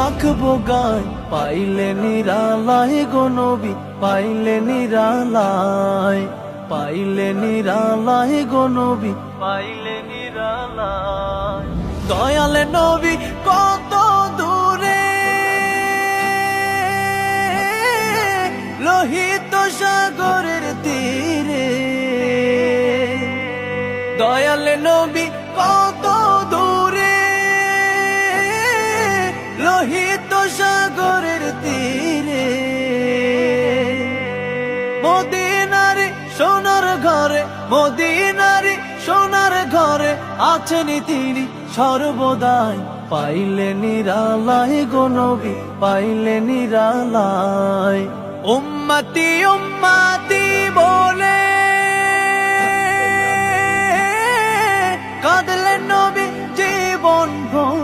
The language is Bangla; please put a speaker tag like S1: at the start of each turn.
S1: রাখবো গায়, পাইলে নিরালায় গো নবী, পাইলে নিরালায়, পাইলে নিরালায় গো নবী, পাইলে নিরালায়। দয়াল নবী কত দূরে, লোহিত সাগরের তীরে। দয়াল নবী কত দূরে, লোহিত সাগরের তীরে। মদিনারে সোনার ঘরে, মদিনারে সোনার ঘরে আছেন তিনি সর্বদাই, পাইলে নিরালায় গো নবী, পাইলে নিরালায়। উম্মতি উম্মতি বলে কাঁদলেন নবী জীবন ভরে।